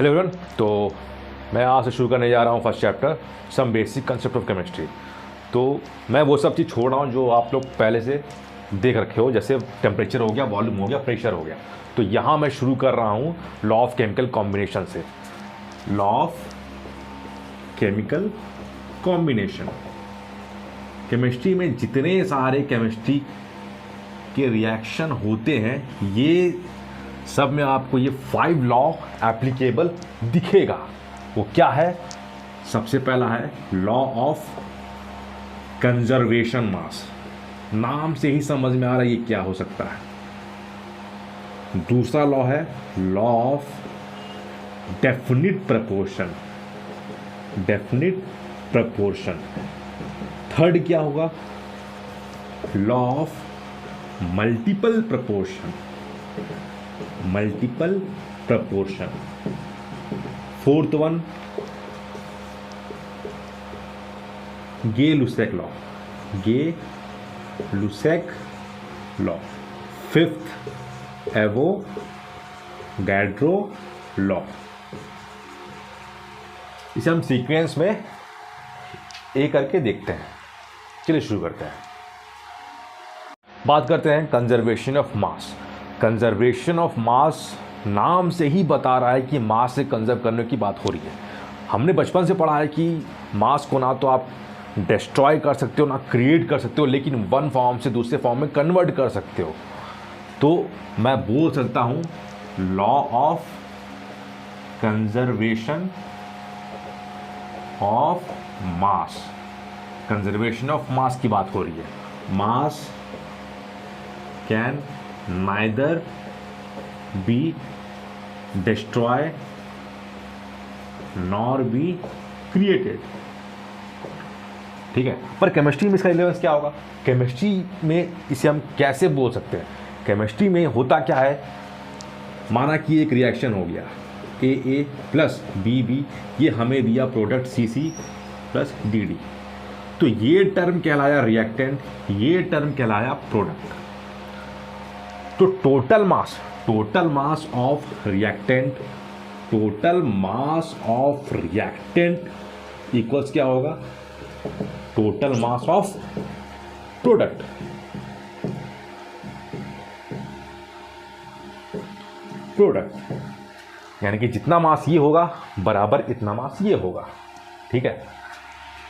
Hello everyone. तो मैं आज से शुरू करने जा रहा हूँ first chapter some basic concept of chemistry. तो मैं वो सब चीज़ छोड़ रहा हूँ जो आप लोग पहले से देख रखे हो, जैसे टेम्परेचर हो गया, वॉल्यूम हो गया, प्रेशर हो गया। तो यहाँ मैं शुरू कर रहा हूँ लॉ ऑफ केमिकल कॉम्बिनेशन से। Law of chemical combination, chemistry में जितने सारे केमिस्ट्री के रिएक्शन होते हैं, ये सब में आपको ये 5 लॉ एप्लीकेबल दिखेगा। वो क्या है? सबसे पहला है लॉ ऑफ कंजर्वेशन मास। नाम से ही समझ में आ रहा है ये क्या हो सकता है। दूसरा लॉ है law of definite proportion, definite proportion. Third क्या होगा? Law of multiple proportion, multiple proportion. Fourth one Gay Lussac law, Gay Lussac law. Fifth Avogadro law. इसे हम सीक्वेंस में एक करके देखते हैं। चलिए शुरू करते हैं। बात करते हैं conservation of mass. Conservation of mass नाम से ही बता रहा है कि मास से कंजर्व करने की बात हो रही है। हमने बचपन से पढ़ा है कि मास को ना तो आप डिस्ट्रॉय कर सकते हो ना क्रिएट कर सकते हो, लेकिन वन फॉर्म से दूसरे फॉर्म में कन्वर्ट कर सकते हो। तो मैं बोल सकता हूँ law of conservation of mass. Conservation of mass की बात हो रही है। मास can neither be destroyed nor be created। ठीक है, पर केमिस्ट्री में इसका रिलेवेंस क्या होगा? केमिस्ट्री में इसे हम कैसे बोल सकते हैं? केमिस्ट्री में होता क्या है, माना कि एक रिएक्शन हो गया ए प्लस बी, ये हमें दिया प्रोडक्ट सी प्लस डी। तो ये टर्म कहलाया रिएक्टेंट, ये टर्म कहलाया प्रोडक्ट। तो total mass of reactant, total mass of reactant equals क्या होगा? Total mass of product. यानी कि जितना मास ये होगा बराबर इतना मास ये होगा। ठीक है,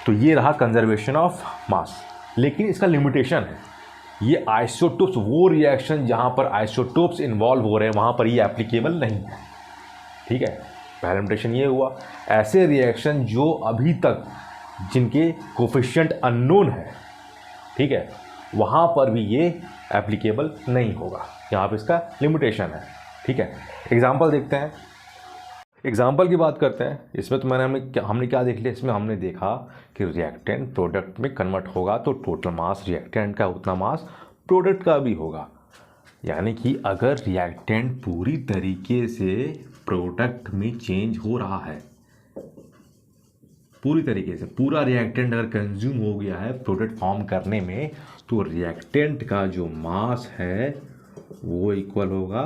तो ये रहा कंजर्वेशन ऑफ मास। लेकिन इसका लिमिटेशन है, ये आइसोटोप्स, वो रिएक्शन जहाँ पर आइसोटोप्स इन्वॉल्व हो रहे हैं वहाँ पर ये एप्लीकेबल नहीं है। ठीक है, पहला लिमिटेशन ये हुआ। ऐसे रिएक्शन जो अभी तक जिनके कोफिशिएंट अननोन है, ठीक है, वहाँ पर भी ये एप्लीकेबल नहीं होगा। यहाँ पर इसका लिमिटेशन है। ठीक है, एग्जाम्पल देखते हैं। एग्जाम्पल की बात करते हैं। इसमें तो हमने क्या देख लिया? इसमें हमने देखा कि रिएक्टेंट प्रोडक्ट में कन्वर्ट होगा तो टोटल मास रिएक्टेंट का उतना मास प्रोडक्ट का भी होगा। यानी कि अगर रिएक्टेंट पूरी तरीके से प्रोडक्ट में चेंज हो रहा है, पूरी तरीके से पूरा रिएक्टेंट अगर कंज्यूम हो गया है प्रोडक्ट फॉर्म करने में, तो रिएक्टेंट का जो मास है वो इक्वल होगा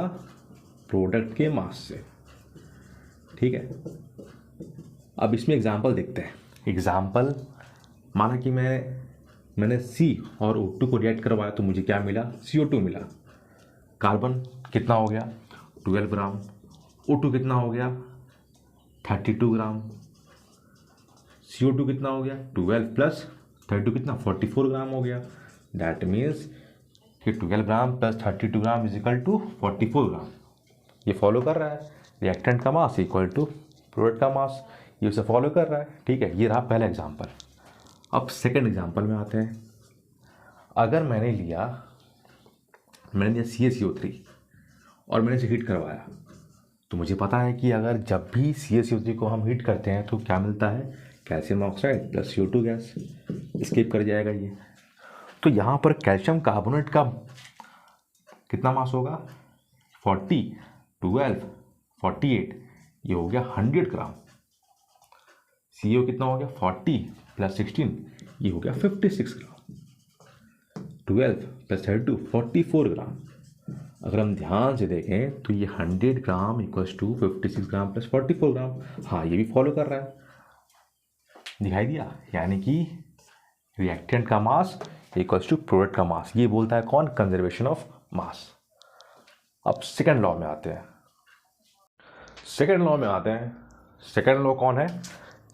प्रोडक्ट के मास से। ठीक है, अब इसमें एग्जाम्पल देखते हैं। एग्जाम्पल, माना कि मैंने C और O2 को रिएक्ट करवाया तो मुझे क्या मिला? CO2 मिला। कार्बन कितना हो गया? 12 ग्राम। O2 कितना हो गया? 32 ग्राम। CO2 कितना हो गया? 12 प्लस 32 कितना? 44 ग्राम हो गया। दैट मीन्स कि 12 gram plus 32 gram is equal to 44 gram. ये फॉलो कर रहा है। रिएक्टेंट का मास इक्वल टू प्रोडक्ट का मास, ये उसे फॉलो कर रहा है। ठीक है, ये रहा पहला एग्जांपल। अब सेकंड एग्जांपल में आते हैं। अगर मैंने लिया CaCO3 और मैंने इसे हीट करवाया, तो मुझे पता है कि अगर जब भी CaCO3 को हम हीट करते हैं तो क्या मिलता है? Calcium oxide plus CO2 gas. Skip कर जाएगा ये। तो यहाँ पर कैल्शियम कार्बोनेट का कितना मास होगा? 40, 12, 48, ये हो गया 100 ग्राम। CO कितना हो गया? 40 प्लस 16, ये हो गया 56 ग्राम। 12 प्लस 32, 44 ग्राम। अगर हम ध्यान से देखें तो ये 100 ग्राम इक्वल्स टू 56 ग्राम प्लस 44 ग्राम, हाँ ये भी फॉलो कर रहा है, दिखाई दिया। यानी कि रिएक्टेंट का मास इक्वल्स टू प्रोडक्ट का मास, ये बोलता है कौन, कंजर्वेशन ऑफ मास। अब सेकेंड लॉ में आते हैं। सेकेंड लॉ कौन है,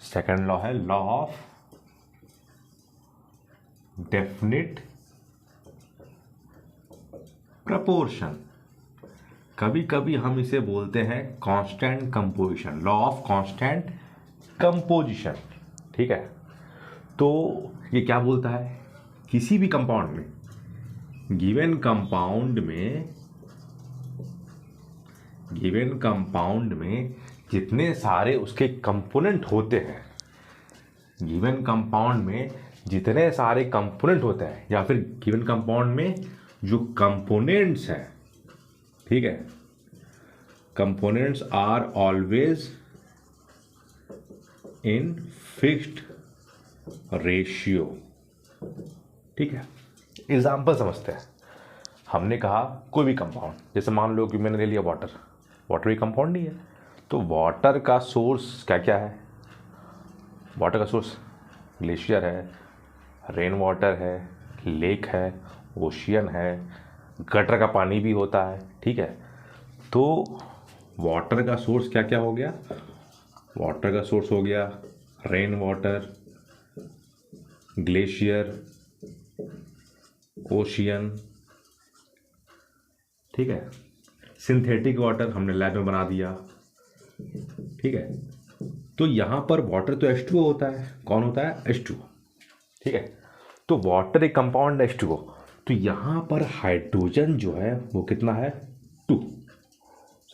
सेकेंड लॉ है लॉ ऑफ डेफिनिट प्रपोर्शन। कभी कभी हम इसे बोलते हैं constant composition, law of constant composition, ठीक है। तो ये क्या बोलता है, किसी भी कंपाउंड में, गिवन कंपाउंड में जितने सारे उसके कंपोनेंट होते हैं, गिवन कंपाउंड में जितने सारे कंपोनेंट होते हैं, या फिर गिवन कंपाउंड में जो कंपोनेंट्स हैं, ठीक है, components are always in fixed ratio, ठीक है। एग्जाम्पल समझते हैं। हमने कहा कोई भी कंपाउंड, जैसे मान लो कि मैंने ले लिया वाटर, वाटर भी कंपाउंड नहीं है, तो वाटर का सोर्स क्या क्या है, वाटर का सोर्स ग्लेशियर है, रेन वाटर है, लेक है, ओशियन है, गटर का पानी भी होता है, ठीक है। तो वाटर का सोर्स क्या क्या हो गया, वाटर का सोर्स हो गया रेन वाटर, ग्लेशियर, ओशियन, ठीक है। सिंथेटिक वाटर हमने लैब में बना दिया, ठीक है। तो यहाँ पर वाटर तो H2O होता है, कौन होता है, H2O, ठीक है। तो वाटर एक कंपाउंड H2O, तो यहाँ पर हाइड्रोजन जो है वो कितना है, 2,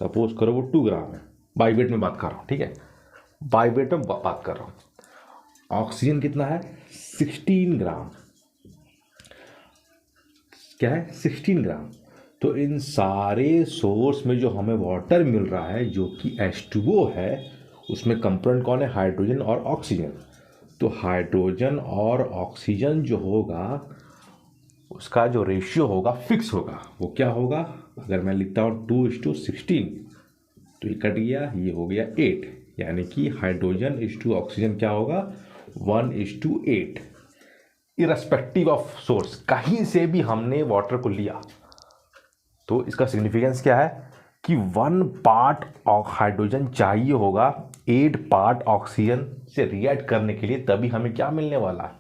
सपोज करो वो 2 ग्राम है, बाई वेट में बात कर रहा हूँ, ठीक है, बाई वेट में बात कर रहा हूँ। ऑक्सीजन कितना है, 16 ग्राम, क्या है, 16 ग्राम। तो इन सारे सोर्स में जो हमें वाटर मिल रहा है जो कि H2O है, उसमें कंपोनेंट कौन है, हाइड्रोजन और ऑक्सीजन। तो हाइड्रोजन और ऑक्सीजन जो होगा उसका जो रेशियो होगा फिक्स होगा, वो क्या होगा, अगर मैं लिखता हूँ 2:16 तो ये कट गया, ये हो गया 8, यानी कि हाइड्रोजन इज़ ऑक्सीजन क्या होगा, 1:8। इररेस्पेक्टिव ऑफ सोर्स, कहीं से भी हमने वाटर को लिया तो इसका सिग्निफिकेंस क्या है कि 1 पार्ट हाइड्रोजन चाहिए होगा 8 पार्ट ऑक्सीजन से रिएक्ट करने के लिए, तभी हमें क्या मिलने वाला है,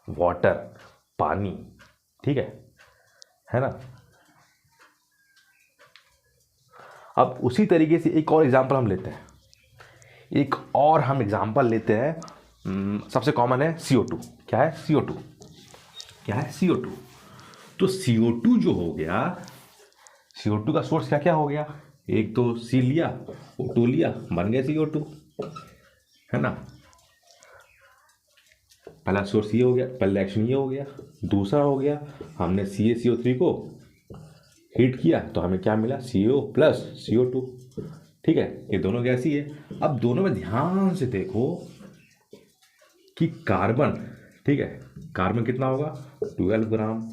वाटर, पानी, ठीक है ना। अब उसी तरीके से एक और एग्जांपल हम लेते हैं, सबसे कॉमन है CO2, क्या है CO2, क्या है CO2। तो CO2 जो हो गया, CO2 का सोर्स क्या क्या हो गया, एक तो C लिया, O2 लिया, बन गया CO2, है ना। पहला सोर्स ये हो गया, पहला एक्शन ये हो गया। दूसरा हो गया, हमने CaCO3 को हीट किया तो हमें क्या मिला, CO प्लस CO2, ठीक है। ये दोनों गैस ही है। अब दोनों में ध्यान से देखो कि कार्बन, ठीक है, कार्बन कितना होगा, 12 ग्राम,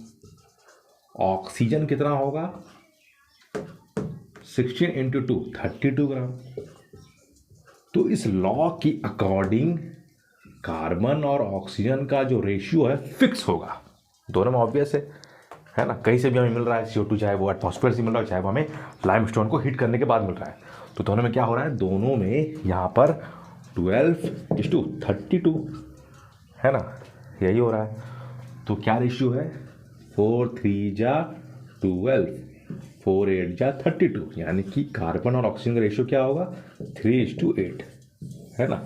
ऑक्सीजन कितना होगा, 16 × 2 32 ग्राम। तो इस लॉ की अकॉर्डिंग कार्बन और ऑक्सीजन का जो रेशियो है फिक्स होगा, दोनों में ऑब्वियस है ना। कहीं से भी हमें मिल रहा है CO2, चाहे वो एटमॉस्फेयर से मिल रहा है, चाहे वो हमें लाइमस्टोन को हीट करने के बाद मिल रहा है, तो दोनों में क्या हो रहा है, दोनों में यहाँ पर 12:32 है ना, यही हो रहा है। तो क्या रेशियो है, 4 3 जा 12, 4 8 जा 32, यानी कि कार्बन और ऑक्सीजन का रेशियो क्या होगा, 3:8, है ना।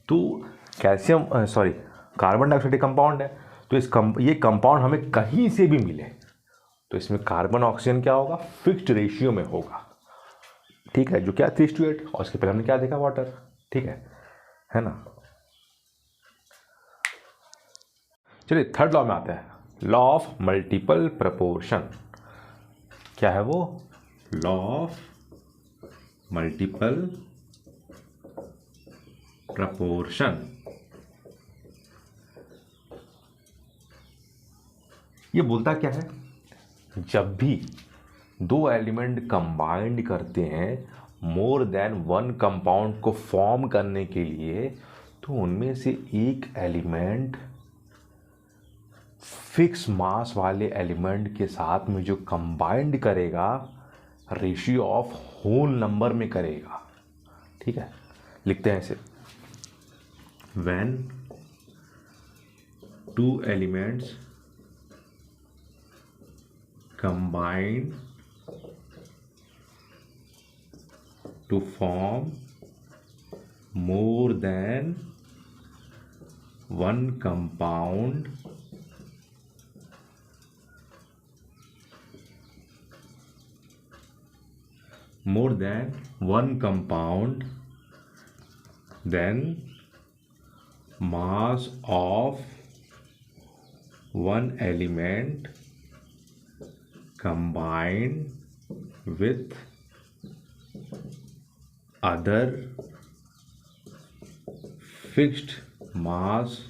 तो कैल्शियम कार्बन डाइऑक्साइड कंपाउंड है, तो ये कंपाउंड हमें कहीं से भी मिले तो इसमें कार्बन ऑक्सीजन क्या होगा, फिक्स्ड रेशियो में होगा, ठीक है, जो क्या 3:8। और इसके पहले हमने क्या देखा, वाटर, ठीक है ना। चलिए थर्ड लॉ में आते हैं, लॉ ऑफ मल्टीपल प्रपोर्शन। क्या है वो, लॉ ऑफ मल्टीपल प्रपोर्शन। ये बोलता क्या है, जब भी दो एलिमेंट कंबाइंड करते हैं मोर देन वन कंपाउंड को फॉर्म करने के लिए, तो उनमें से एक एलिमेंट फिक्स मास वाले एलिमेंट के साथ में जो कंबाइंड करेगा रेशियो ऑफ होल नंबर में करेगा। ठीक है, लिखते हैं इसे। When two elements combined to form more than one compound then mass of one element combined with other fixed mass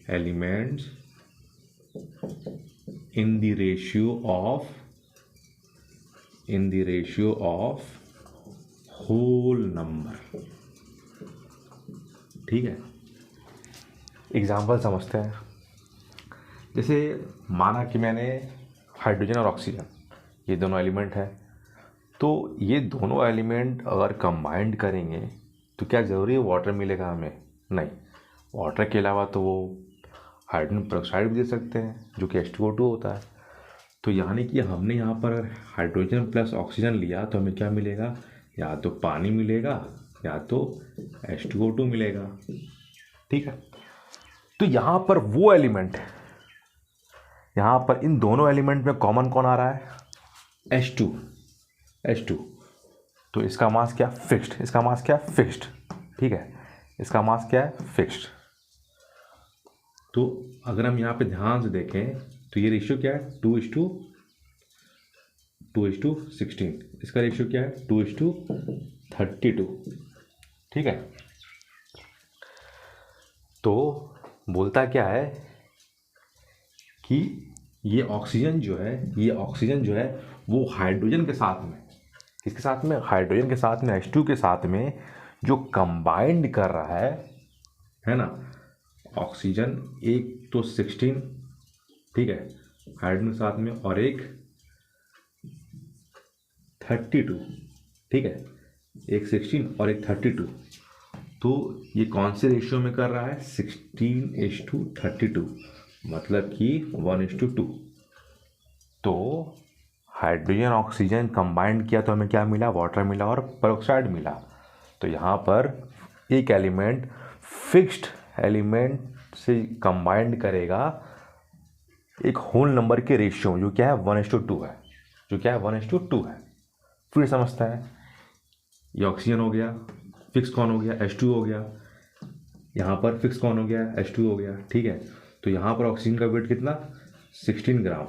elements in the ratio of whole number। ठीक है, example समझते हैं। जैसे माना कि मैंने हाइड्रोजन और ऑक्सीजन ये दोनों एलिमेंट हैं, तो ये दोनों एलिमेंट अगर कंबाइंड करेंगे तो क्या ज़रूरी है वाटर मिलेगा हमें? नहीं, वाटर के अलावा तो वो हाइड्रोजन पेरोक्साइड भी दे सकते हैं जो कि H2O2 होता है। तो यानी कि हमने यहाँ पर हाइड्रोजन प्लस ऑक्सीजन लिया तो हमें क्या मिलेगा? या तो पानी मिलेगा या तो H2O2 मिलेगा। ठीक है, तो यहाँ पर वो एलिमेंट, यहाँ पर इन दोनों एलिमेंट में कॉमन कौन आ रहा है? H2। तो इसका मास क्या? फिक्स्ड। इसका मास क्या? फिक्स्ड। ठीक है, इसका मास क्या है? फिक्स्ड। तो अगर हम यहाँ पे ध्यान से देखें तो ये रेशियो क्या है? 2:16। इसका रेशियो क्या है? 2:32। ठीक है, तो बोलता क्या है कि ये ऑक्सीजन जो है वो हाइड्रोजन के साथ में, इसके साथ में हाइड्रोजन के साथ में H2 के साथ में जो कंबाइंड कर रहा है ना, ऑक्सीजन एक तो 16, ठीक है, हाइड्रोजन के साथ में, और एक 32, ठीक है, एक 16 और एक 32। तो ये कौन से रेशियो में कर रहा है? 16:32, मतलब कि 1:2। तो हाइड्रोजन ऑक्सीजन कंबाइंड किया तो हमें क्या मिला? वाटर मिला और पेरोक्साइड मिला। तो यहाँ पर एक एलिमेंट फिक्स्ड एलिमेंट से कंबाइंड करेगा एक होल नंबर के रेशियो जो क्या है? 1:2 है, जो क्या है? 1:2 है। फिर समझता है, ये ऑक्सीजन हो गया, फिक्स कौन हो गया? H2 हो गया। यहाँ पर फिक्स कौन हो गया? H2 हो गया। ठीक है, तो यहाँ पर ऑक्सीजन का वेट कितना? 16 ग्राम,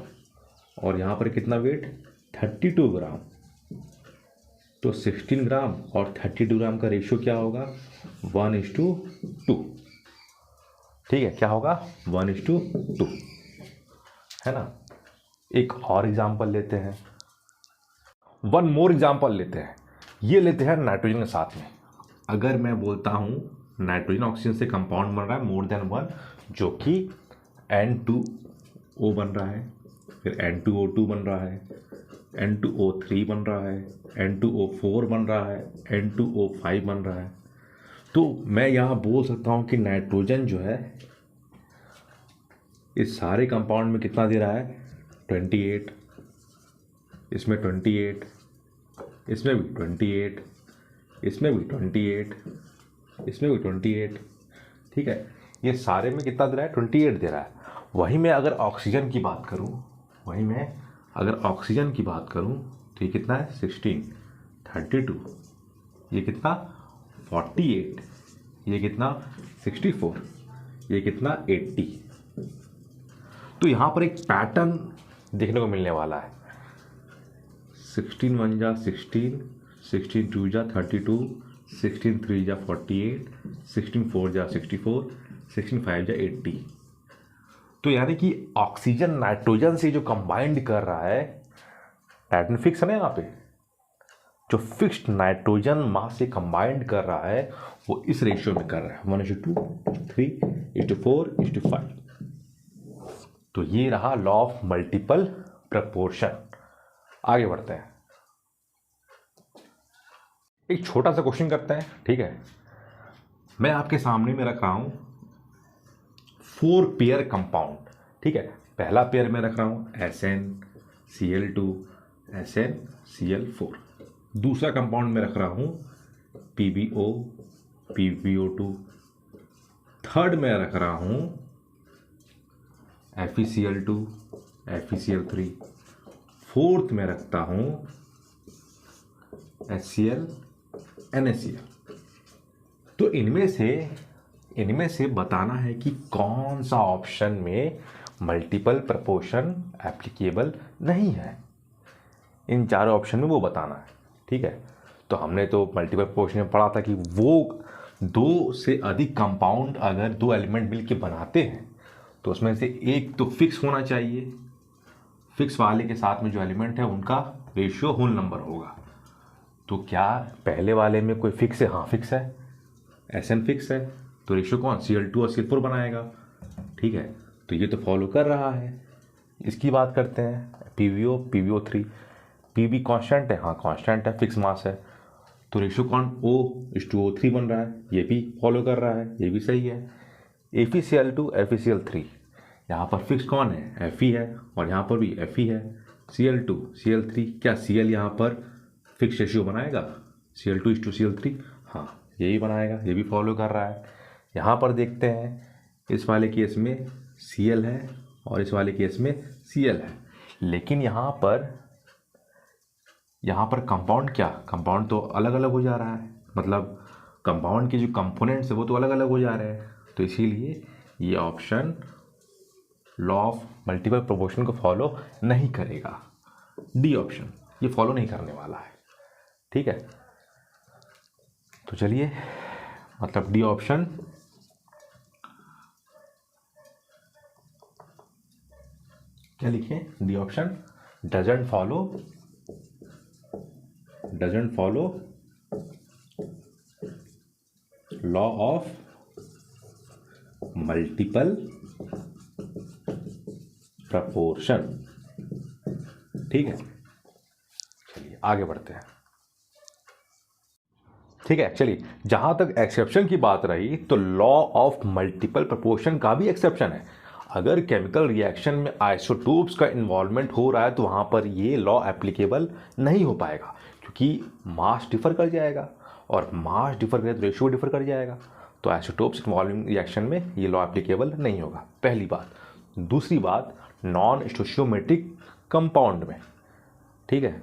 और यहाँ पर कितना वेट? 32 ग्राम। तो 16 ग्राम और 32 ग्राम का रेशियो क्या होगा? 1:2। ठीक है, क्या होगा? 1:2, है ना। एक और एग्जाम्पल लेते हैं, वन मोर एग्जाम्पल लेते हैं। ये लेते हैं नाइट्रोजन के साथ में। अगर मैं बोलता हूँ नाइट्रोजन ऑक्सीजन से कंपाउंड बन रहा है मोर देन वन, जो कि N2O बन रहा है, फिर N2O2 बन रहा है, N2O3 बन रहा है, N2O4 बन रहा है, N2O5 बन रहा है। तो मैं यहाँ बोल सकता हूँ कि नाइट्रोजन जो है इस सारे कंपाउंड में कितना दे रहा है? 28, इसमें 28, इसमें भी 28, इसमें भी 28, इसमें भी 28। ठीक है, ये सारे में कितना दे रहा है? 28 दे रहा है। वहीं मैं अगर ऑक्सीजन की बात करूं, तो ये कितना है? 16, 32, ये कितना? 48, ये कितना? 64, ये कितना? 80। तो यहाँ पर एक पैटर्न देखने को मिलने वाला है। 16 1 जा 16, 16 2 जा 32, 16 3 जा 48, 16 4 जा 64, 16 5 जा 80। तो यानी कि ऑक्सीजन नाइट्रोजन से जो कंबाइंड कर रहा है नाइट्रोजन फिक्स है ना, यहाँ पे जो फिक्स्ड नाइट्रोजन मास से कंबाइंड कर रहा है वो इस रेशियो में कर रहा है 1:2, 3:4:5। तो ये रहा लॉ ऑफ मल्टीपल प्रपोर्शन। आगे बढ़ते हैं, एक छोटा सा क्वेश्चन करते हैं। ठीक है, मैं आपके सामने में रख रहा हूं 4 पेयर कंपाउंड। ठीक है, पहला पेयर में रख रहा हूं SnCl2 SnCl4। दूसरा कंपाउंड में रख रहा हूं PbO PbO2। थर्ड में रख रहा हूं FeCl2 FeCl3। फोर्थ में रखता हूं HCl NaCl। तो इनमें से बताना है कि कौन सा ऑप्शन में मल्टीपल प्रपोर्शन एप्लीकेबल नहीं है। इन चारों ऑप्शन में वो बताना है। ठीक है, तो हमने तो मल्टीपल प्रपोर्शन में पढ़ा था कि वो 2 से अधिक कंपाउंड अगर 2 एलिमेंट मिलके बनाते हैं तो उसमें से एक तो फिक्स होना चाहिए, फिक्स वाले के साथ में जो एलिमेंट है उनका रेशियो होल नंबर होगा। तो क्या पहले वाले में कोई फिक्स है? हाँ फिक्स है, Sn फिक्स है, तो रेशियो कौन Cl2 और Cl4 बनाएगा। ठीक है, तो ये तो फॉलो कर रहा है। इसकी बात करते हैं PbO PbO3। Pb कांस्टेंट है, हाँ कांस्टेंट है, फिक्स मास है, तो रेशियो कौन O:3 बन रहा है, ये भी फॉलो कर रहा है, ये भी सही है। FeCl2 FeCl3, यहाँ पर फिक्स कौन है? Fe है, और यहाँ पर भी Fe है। Cl2 Cl3, क्या Cl यहाँ पर फिक्स रेशियो बनाएगा Cl2:Cl3? हाँ यही बनाएगा, ये भी फॉलो कर रहा है। यहाँ पर देखते हैं, इस वाले केस में Cl है और इस वाले केस में Cl है, लेकिन यहाँ पर कंपाउंड कंपाउंड तो अलग अलग हो जा रहा है, मतलब कंपाउंड के जो कंपोनेंट्स है वो तो अलग अलग हो जा रहे हैं। तो इसीलिए ये option law of multiple proportion को फॉलो नहीं करेगा। डी ऑप्शन ये फॉलो नहीं करने वाला है। ठीक है, तो चलिए, मतलब डी ऑप्शन क्या लिखें? D option doesn't follow law of multiple proportion. ठीक है, चलिए आगे बढ़ते हैं। ठीक है, चलिए, जहां तक एक्सेप्शन की बात रही तो लॉ ऑफ मल्टीपल प्रपोर्शन का भी एक्सेप्शन है। अगर केमिकल रिएक्शन में आइसोटोप्स का इन्वॉल्वमेंट हो रहा है तो वहां पर ये लॉ एप्लीकेबल नहीं हो पाएगा, क्योंकि मास डिफर कर जाएगा, और मास डिफर करे तो रेशियो डिफर कर जाएगा। तो आइसोटोप्स इन्वॉल्विंग रिएक्शन में ये लॉ एप्लीकेबल नहीं होगा, पहली बात। दूसरी बात, नॉन स्टोइचियोमेट्रिक कंपाउंड में, ठीक है,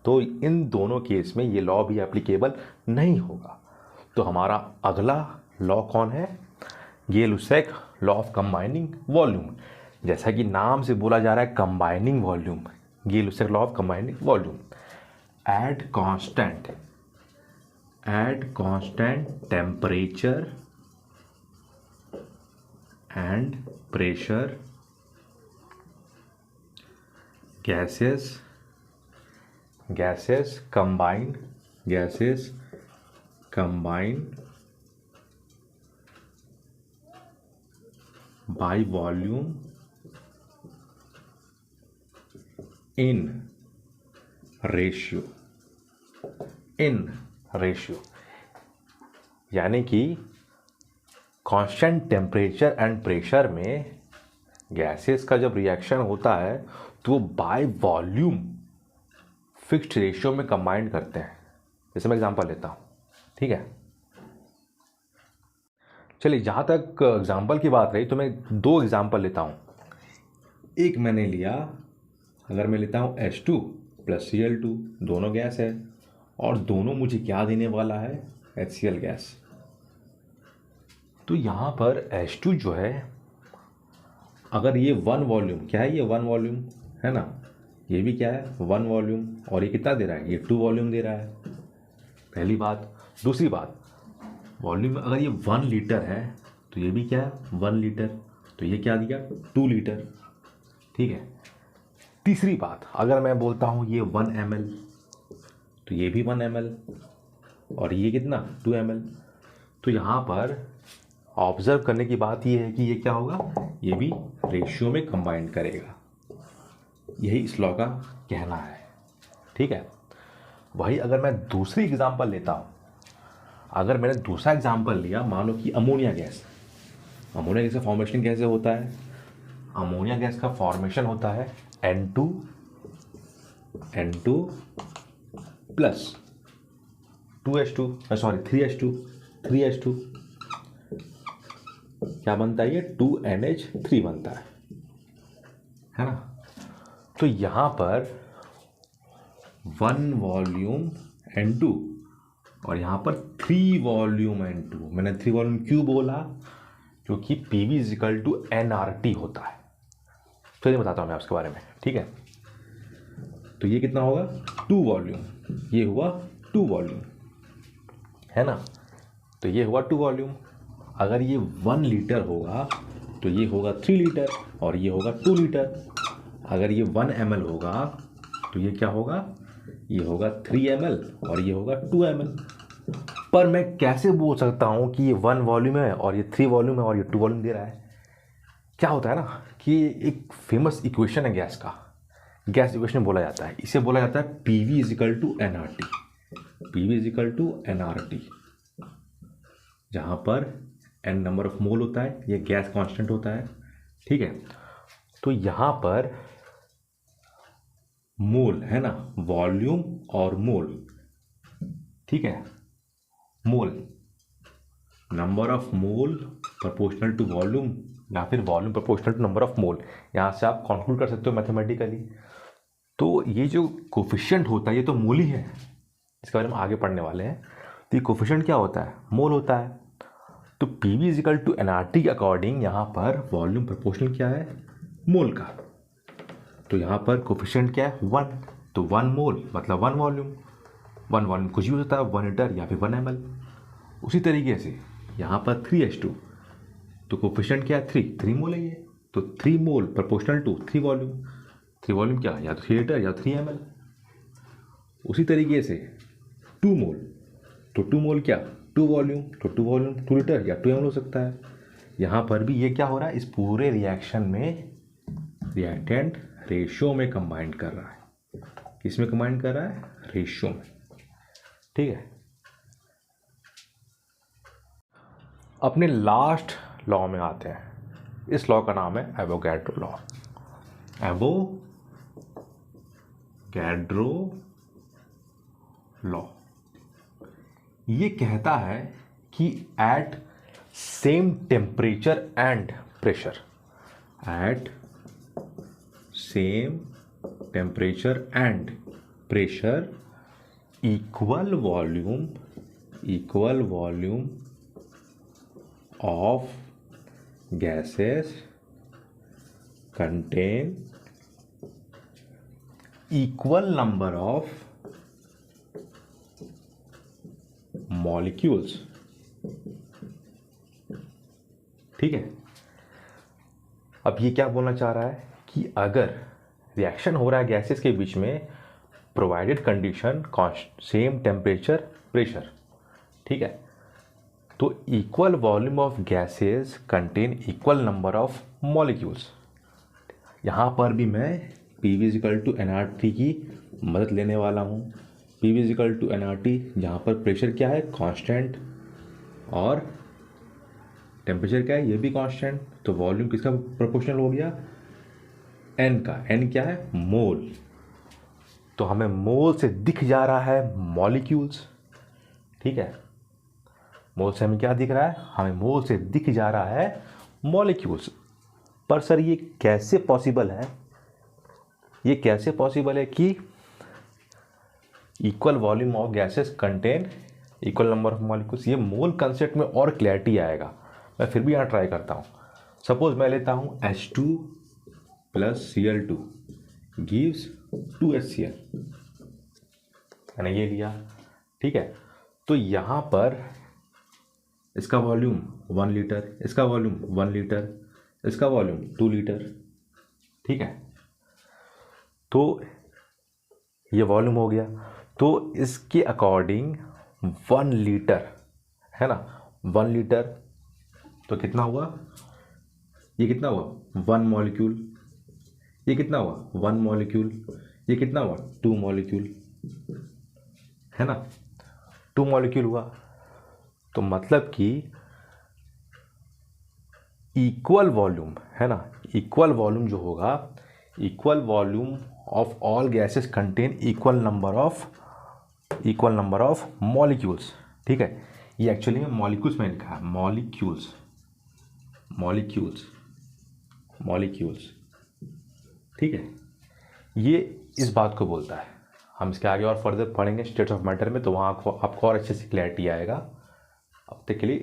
तो इन दोनों केस में ये लॉ भी एप्लीकेबल नहीं होगा। तो हमारा अगला लॉ कौन है? Gay Lussac law of combining volume. जैसा कि नाम से बोला जा रहा है combining volume, Gay Lussac law of combining volume. At constant temperature and pressure gases combined by volume in ratio, यानी कि कांस्टेंट टेम्परेचर एंड प्रेशर में गैसेस का जब रिएक्शन होता है तो वो बाय वॉल्यूम फिक्स्ड रेशियो में कंबाइंड करते हैं। जैसे मैं एग्जांपल लेता हूँ, ठीक है। चलिए, जहाँ तक एग्जांपल की बात रही तो मैं 2 एग्जांपल लेता हूँ। एक मैंने लिया, अगर मैं लेता हूँ H2 + Cl2, दोनों गैस है, और दोनों मुझे क्या देने वाला है? HCl gas. तो यहाँ पर H2 जो है, अगर ये 1 वॉल्यूम, क्या है ये 1 वॉल्यूम है ना, ये भी क्या है 1 वॉल्यूम, और ये कितना दे रहा है? ये 2 वॉल्यूम दे रहा है, पहली बात। दूसरी बात, वॉल्यूम अगर ये 1 लीटर है तो ये भी क्या है 1 लीटर, तो ये क्या दिया 2 लीटर, ठीक है। तीसरी बात, अगर मैं बोलता हूँ ये 1 ml, तो ये भी 1 ml, और ये कितना 2 ml। तो यहाँ पर ऑब्जर्व करने की बात ये है कि ये क्या होगा, ये भी रेशियो में कंबाइन करेगा। यही इस लॉ का कहना है, ठीक है। वही अगर मैं दूसरी एग्जांपल लेता हूँ, अगर मैंने दूसरा एग्जांपल लिया, मान लो कि अमोनिया गैस। अमोनिया गैस का फॉर्मेशन कैसे होता है? अमोनिया गैस का फॉर्मेशन होता है N2 प्लस 3H2 क्या बनता है? ये 2NH3 बनता है ना। तो यहाँ पर 1 वॉल्यूम N2 और यहाँ पर 3 वॉल्यूम N2। मैंने 3 वॉल्यूम क्यों बोला? क्योंकि PV = nRT होता है। चलिए बताता हूँ मैं आपके बारे में, ठीक है। तो ये कितना होगा? 2 वॉल्यूम, ये हुआ 2 वॉल्यूम, है ना। तो ये हुआ 2 वॉल्यूम। अगर ये 1 लीटर होगा तो ये होगा 3 लीटर और ये होगा 2 लीटर। अगर ये 1 ml होगा तो ये क्या होगा? ये होगा 3 ml और ये होगा 2 ml। पर मैं कैसे बोल सकता हूँ कि ये 1 वॉल्यूम है और ये 3 वॉल्यूम है और ये 2 वॉल्यूम दे रहा है? क्या होता है ना कि एक फेमस इक्वेशन है गैस का, गैस इक्वेशन बोला जाता है, इसे बोला जाता है PV = nRT। PV = nRT, जहाँ पर n नंबर ऑफ मोल होता है, ये गैस कांस्टेंट होता है, ठीक है। तो यहाँ पर मोल है ना, वॉल्यूम और मोल, ठीक है। Mole, number of mole proportional to volume या फिर volume proportional to number of mole, यहाँ से आप कंक्लूड कर सकते हो मैथमेटिकली। तो ये जो कोफिशिएंट होता है ये तो मोल ही है, इसके बारे में आगे पढ़ने वाले हैं। तो ये कोफिशिएंट क्या होता है? मोल होता है। तो PV = nRT के अकॉर्डिंग यहाँ पर वॉल्यूम प्रोपोर्शनल क्या है? मोल का। तो यहाँ पर कोफिशिएंट क्या है? 1। तो 1 मोल मतलब 1 वॉल्यूम। 1 वॉल्यूम कुछ भी हो सकता है, 1 लीटर या फिर 1 ml। उसी तरीके से यहाँ पर 3H2, तो कोफिशिएंट क्या है? 3 मोल है ये। तो 3 मोल प्रोपोर्शनल टू 3 वॉल्यूम। 3 वॉल्यूम क्या? या तो 3 लीटर या 3 ml। उसी तरीके से 2 मोल, तो 2 मोल क्या? 2 वॉल्यूम, तो 2 वॉल्यूम 2 लीटर या 2 ml हो सकता है। यहाँ पर भी ये क्या हो रहा है? इस पूरे रिएक्शन में रिएक्टेंट रेशियो में कंबाइन कर रहा है। किस में कंबाइन कर रहा है? रेशियो में, ठीक है। अपने लास्ट लॉ में आते हैं। इस लॉ का नाम है एवोगैड्रो लॉ। एवोगैड्रो लॉ ये कहता है कि at same temperature and pressure, at same temperature and pressure, equal volume of gases contain equal number of molecules, ठीक है। अब ये क्या बोलना चाह रहा है कि अगर रिएक्शन हो रहा है गैसेस के बीच में, provided condition same temperature pressure, ठीक है, तो equal volume of gases contain equal number of molecules. यहाँ पर भी मैं PV = nRT की मदद लेने वाला हूँ। PV = nRT, जहाँ पर प्रेशर क्या है? कांस्टेंट, और टेम्परेचर क्या है? ये भी कांस्टेंट। तो वॉल्यूम किसका प्रोपोर्शनल हो गया? n का। n क्या है? मोल। तो हमें मोल से दिख जा रहा है मॉलिक्यूल्स, ठीक है। मोल से हमें क्या दिख रहा है? हमें मोल से दिख जा रहा है मॉलिक्यूल्स। पर सर ये कैसे पॉसिबल है? ये कैसे पॉसिबल है कि equal volume of gases contain equal number of molecules? ये मोल कंसेप्ट में और क्लैरिटी आएगा। मैं फिर भी यहाँ ट्राई करता हूँ। सपोज मैं लेता हूँ H2 + Cl2 गिव्स 2HCl, मैंने ये लिया, ठीक है। तो यहाँ पर इसका वॉल्यूम 1 लीटर, इसका वॉल्यूम 1 लीटर, इसका वॉल्यूम 2 लीटर, ठीक है। तो ये वॉल्यूम हो गया। तो इसके अकॉर्डिंग 1 लीटर है ना, 1 लीटर तो कितना हुआ, ये कितना हुआ 1 मॉलिक्यूल, ये कितना हुआ 1 मॉलिक्यूल, ये कितना हुआ 2 मॉलिक्यूल, है ना, 2 मॉलिक्यूल हुआ। तो मतलब कि इक्वल वॉल्यूम है ना, इक्वल वॉल्यूम जो होगा, equal volume of all gases contain equal number of molecules. ठीक है, ये एक्चुअली में मॉलिक्यूल्स में लिखा है, मॉलिक्यूल्स। ठीक है, ये इस बात को बोलता है। हम इसके आगे और फर्दर पढ़ेंगे स्टेट्स ऑफ मैटर में, तो वहाँ आपको और अच्छे से क्लैरिटी आएगा। अब तक के लिए